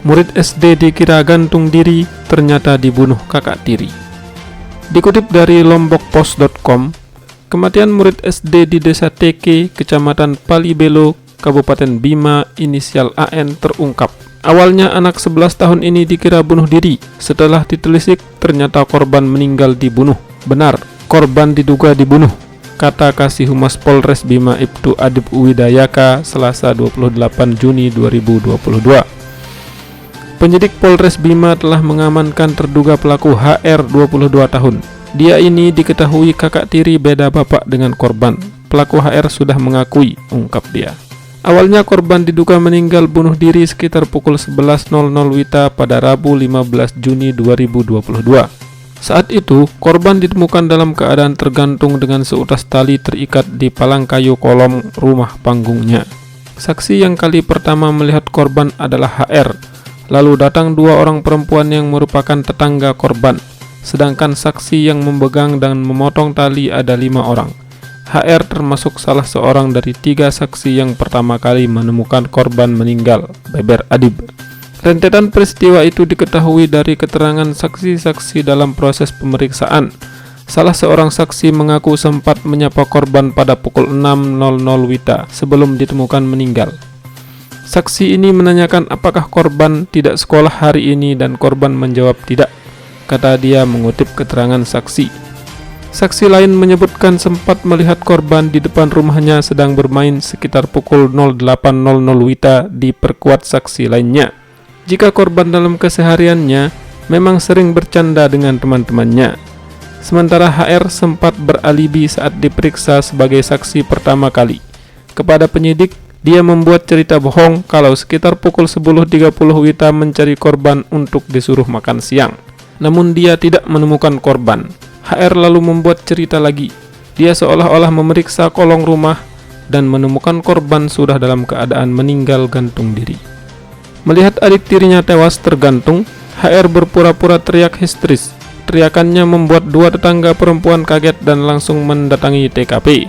Murid SD dikira gantung diri, ternyata dibunuh kakak tiri. Dikutip dari lombokpost.com, kematian murid SD di Desa Teke, Kecamatan Palibelo, Kabupaten Bima, inisial AN terungkap. Awalnya anak 11 tahun ini dikira bunuh diri. Setelah ditelisik, ternyata korban meninggal dibunuh. Benar, korban diduga dibunuh, kata Kasih Humas Polres Bima Ibtu Adib Widayaka Selasa 28 Juni 2022. Penyidik Polres Bima telah mengamankan terduga pelaku HR 22 tahun. Dia ini diketahui kakak tiri beda bapak dengan korban. Pelaku HR sudah mengakui, ungkap dia. Awalnya korban diduga meninggal bunuh diri sekitar pukul 11.00 WITA pada Rabu 15 Juni 2022. Saat itu, korban ditemukan dalam keadaan tergantung dengan seutas tali terikat di palang kayu kolom rumah panggungnya. Saksi yang kali pertama melihat korban adalah HR. Lalu datang dua orang perempuan yang merupakan tetangga korban. Sedangkan saksi yang memegang dan memotong tali ada 5 orang. HR termasuk salah seorang dari 3 saksi yang pertama kali menemukan korban meninggal, beber Adib. Rentetan peristiwa itu diketahui dari keterangan saksi-saksi dalam proses pemeriksaan. Salah seorang saksi mengaku sempat menyapa korban pada pukul 6.00 WITA sebelum ditemukan meninggal. Saksi ini menanyakan apakah korban tidak sekolah hari ini dan korban menjawab tidak, kata dia mengutip keterangan saksi. Saksi lain menyebutkan sempat melihat korban di depan rumahnya sedang bermain sekitar pukul 08.00 WITA, diperkuat saksi lainnya. Jika korban dalam kesehariannya memang sering bercanda dengan teman-temannya. Sementara HR sempat beralibi saat diperiksa sebagai saksi pertama kali. Kepada penyidik, dia membuat cerita bohong kalau sekitar pukul 10.30 WITA mencari korban untuk disuruh makan siang. Namun dia tidak menemukan korban. HR lalu membuat cerita lagi. Dia seolah-olah memeriksa kolong rumah dan menemukan korban sudah dalam keadaan meninggal gantung diri. Melihat adik tirinya tewas tergantung, HR berpura-pura teriak histeris. Teriakannya membuat 2 tetangga perempuan kaget dan langsung mendatangi TKP.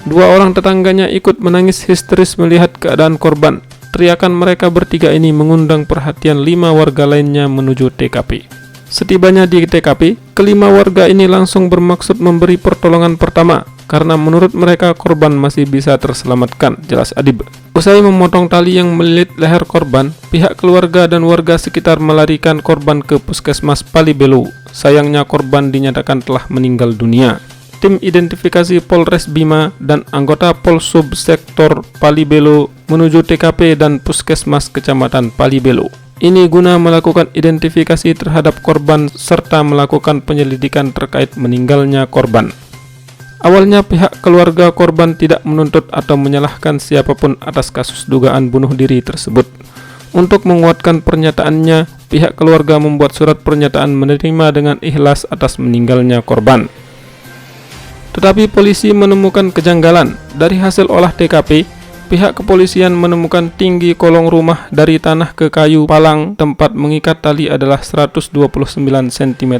2 orang tetangganya ikut menangis histeris melihat keadaan korban. Teriakan mereka bertiga ini mengundang perhatian 5 warga lainnya menuju TKP. Setibanya di TKP, kelima warga ini langsung bermaksud memberi pertolongan pertama karena menurut mereka korban masih bisa terselamatkan, jelas Adib. Usai memotong tali yang melilit leher korban, pihak keluarga dan warga sekitar melarikan korban ke Puskesmas Palibelo. Sayangnya korban dinyatakan telah meninggal dunia. Tim identifikasi Polres Bima dan anggota Polsub Sektor Palibelo menuju TKP dan Puskesmas Kecamatan Palibelo. Ini guna melakukan identifikasi terhadap korban serta melakukan penyelidikan terkait meninggalnya korban. Awalnya pihak keluarga korban tidak menuntut atau menyalahkan siapapun atas kasus dugaan bunuh diri tersebut. Untuk menguatkan pernyataannya, pihak keluarga membuat surat pernyataan menerima dengan ikhlas atas meninggalnya korban. Tetapi polisi menemukan kejanggalan. Dari hasil olah TKP, pihak kepolisian menemukan tinggi kolong rumah dari tanah ke kayu palang tempat mengikat tali adalah 129 cm.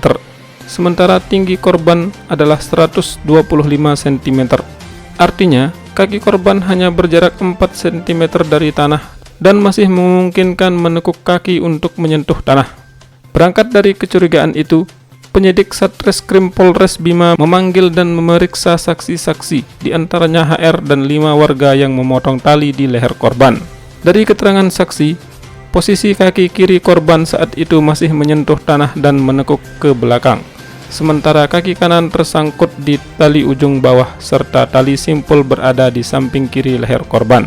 Sementara tinggi korban adalah 125 cm. Artinya, kaki korban hanya berjarak 4 cm dari tanah dan masih memungkinkan menekuk kaki untuk menyentuh tanah. Berangkat dari kecurigaan itu, penyidik Satreskrim Polres Bima memanggil dan memeriksa saksi-saksi, di antaranya HR dan 5 warga yang memotong tali di leher korban. Dari keterangan saksi, posisi kaki kiri korban saat itu masih menyentuh tanah dan menekuk ke belakang, sementara kaki kanan tersangkut di tali ujung bawah serta tali simpul berada di samping kiri leher korban.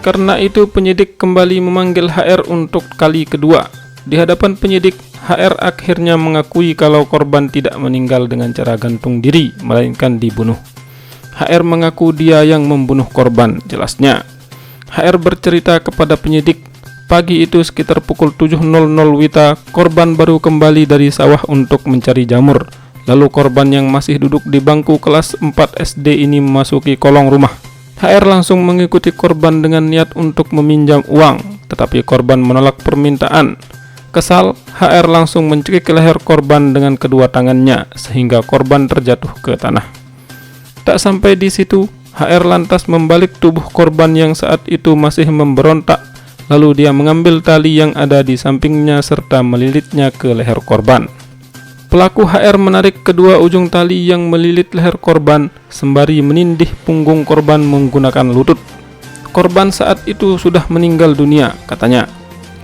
Karena itu penyidik kembali memanggil HR untuk kali kedua. Di hadapan penyidik, HR akhirnya mengakui kalau korban tidak meninggal dengan cara gantung diri, melainkan dibunuh. HR mengaku dia yang membunuh korban, jelasnya. HR bercerita kepada penyidik, pagi itu sekitar pukul 7.00 WITA, korban baru kembali dari sawah untuk mencari jamur. Lalu korban yang masih duduk di bangku kelas 4 SD ini memasuki kolong rumah. HR langsung mengikuti korban dengan niat untuk meminjam uang, tetapi korban menolak permintaan. Kesal, HR langsung mencekik leher korban dengan kedua tangannya sehingga korban terjatuh ke tanah. Tak sampai di situ, HR lantas membalik tubuh korban yang saat itu masih memberontak Lalu dia mengambil tali yang ada di sampingnya serta melilitnya ke leher korban. Pelaku HR menarik kedua ujung tali yang melilit leher korban sembari menindih punggung korban menggunakan lutut. Korban saat itu sudah meninggal dunia, katanya.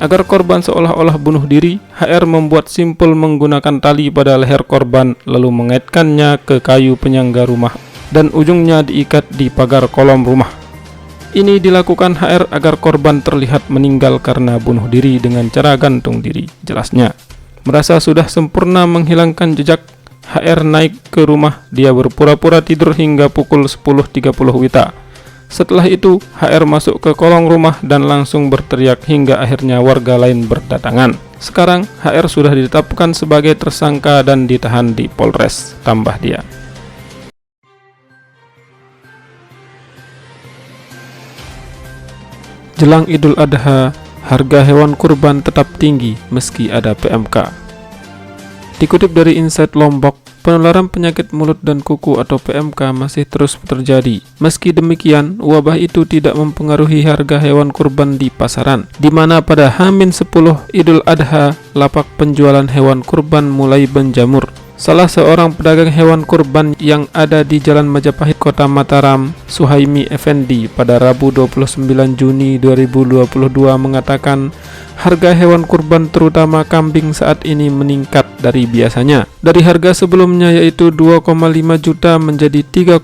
Agar korban seolah-olah bunuh diri, HR membuat simpul menggunakan tali pada leher korban lalu mengaitkannya ke kayu penyangga rumah dan ujungnya diikat di pagar kolom rumah. Ini dilakukan HR agar korban terlihat meninggal karena bunuh diri dengan cara gantung diri, jelasnya. Merasa sudah sempurna menghilangkan jejak, HR naik ke rumah. Dia berpura-pura tidur hingga pukul 10.30 WITA. Setelah itu, HR masuk ke kolong rumah dan langsung berteriak hingga akhirnya warga lain berdatangan. Sekarang, HR sudah ditetapkan sebagai tersangka dan ditahan di Polres, tambah dia. Jelang Idul Adha, harga hewan kurban tetap tinggi meski ada PMK. Dikutip dari Insight Lombok, penularan penyakit mulut dan kuku atau PMK masih terus terjadi. Meski demikian, wabah itu tidak mempengaruhi harga hewan kurban di pasaran, di mana pada H-10 Idul Adha, lapak penjualan hewan kurban mulai menjamur. Salah seorang pedagang hewan kurban yang ada di Jalan Majapahit, Kota Mataram, Suhaimi Effendi, pada Rabu 29 Juni 2022 mengatakan harga hewan kurban terutama kambing saat ini meningkat dari biasanya. Dari harga sebelumnya yaitu 2,5 juta menjadi 3,5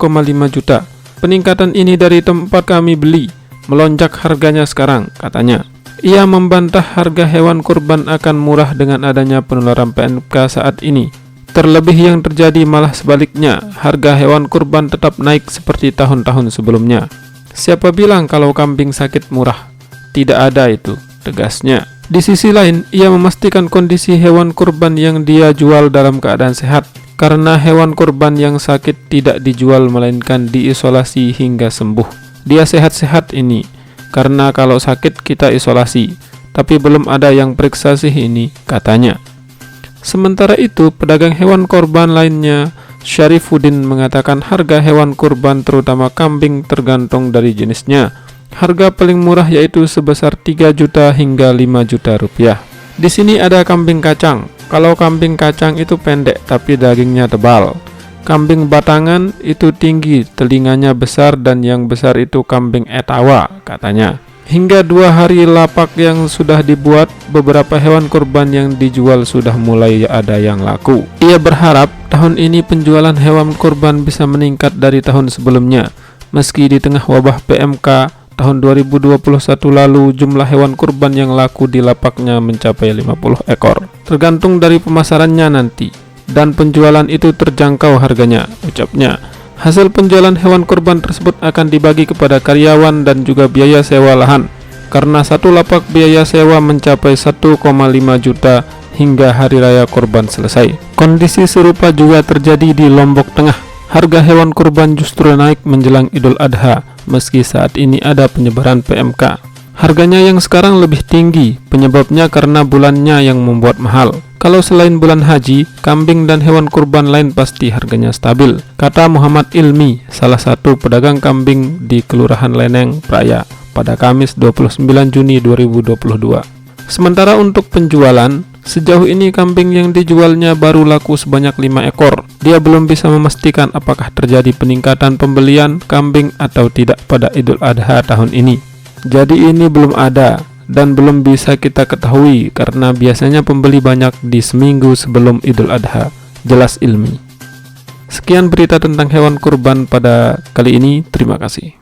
juta. Peningkatan ini dari tempat kami beli, melonjak harganya sekarang, katanya. Ia membantah harga hewan kurban akan murah dengan adanya penularan PMK saat ini. Terlebih yang terjadi malah sebaliknya, harga hewan kurban tetap naik seperti tahun-tahun sebelumnya. Siapa bilang kalau kambing sakit murah? Tidak ada itu, tegasnya. Di sisi lain, ia memastikan kondisi hewan kurban yang dia jual dalam keadaan sehat, karena hewan kurban yang sakit tidak dijual melainkan diisolasi hingga sembuh. Dia sehat-sehat ini, karena kalau sakit kita isolasi, tapi belum ada yang periksa sih ini, katanya. Sementara itu, pedagang hewan kurban lainnya, Syarifuddin, mengatakan harga hewan kurban terutama kambing tergantung dari jenisnya. Harga paling murah yaitu sebesar 3 juta hingga 5 juta rupiah. Di sini ada kambing kacang. Kalau kambing kacang itu pendek tapi dagingnya tebal. Kambing batangan itu tinggi, telinganya besar dan yang besar itu kambing etawa, katanya. Hingga 2 hari lapak yang sudah dibuat, beberapa hewan kurban yang dijual sudah mulai ada yang laku. Ia berharap tahun ini penjualan hewan kurban bisa meningkat dari tahun sebelumnya. Meski di tengah wabah PMK, tahun 2021 lalu jumlah hewan kurban yang laku di lapaknya mencapai 50 ekor. Tergantung dari pemasarannya nanti, dan penjualan itu terjangkau harganya, ucapnya. Hasil penjualan hewan kurban tersebut akan dibagi kepada karyawan dan juga biaya sewa lahan. Karena satu lapak biaya sewa mencapai 1,5 juta hingga hari raya kurban selesai. Kondisi serupa juga terjadi di Lombok Tengah. Harga hewan kurban justru naik menjelang Idul Adha, meski saat ini ada penyebaran PMK. Harganya yang sekarang lebih tinggi, penyebabnya karena bulannya yang membuat mahal. Kalau selain bulan haji, kambing dan hewan kurban lain pasti harganya stabil, kata Muhammad Ilmi, salah satu pedagang kambing di Kelurahan Leneng, Praya, pada Kamis 29 Juni 2022. Sementara untuk penjualan, sejauh ini kambing yang dijualnya baru laku sebanyak 5 ekor. Dia belum bisa memastikan apakah terjadi peningkatan pembelian kambing atau tidak pada Idul Adha tahun ini. Jadi ini belum ada dan belum bisa kita ketahui karena biasanya pembeli banyak di seminggu sebelum Idul Adha, jelas Ilmi. Sekian berita tentang hewan kurban pada kali ini, terima kasih.